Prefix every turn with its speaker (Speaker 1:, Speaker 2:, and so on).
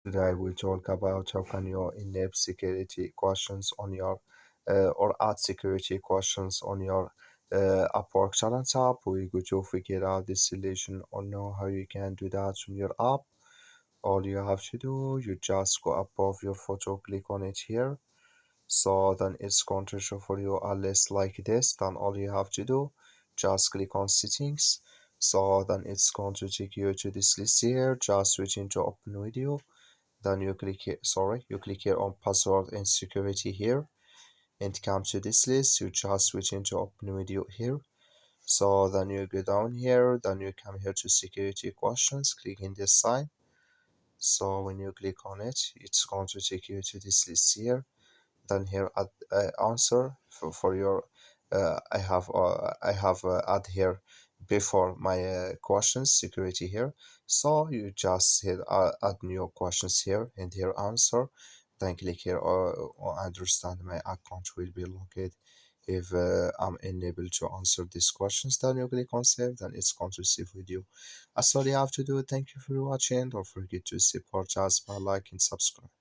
Speaker 1: Today we'll talk about how can you enable security questions on your or add security questions on your Upwork Talent app. We're going to figure out this solution or know how you can do that on your app. All you have to do, you just go above your photo, click on it here. So then it's going to show for you a list like this. Then all you have to do, just click on settings. So then it's going to take you to this list here. Just switch into open video, then you click here, you click here on password and security here, and come to this list. You just switch into open video here. So then you go down here, then you come here to security questions, click in this sign. So when you click on it, it's going to take you to this list here. Then here add answer for your I have add here before my questions security here. So you just hit add new questions here and here answer. Then click here or understand my account will be located if I'm unable to answer these questions. Then you click on save, then it's going to save with you. That's all you have to do. Thank you for watching. Don't forget to support us by liking, subscribe.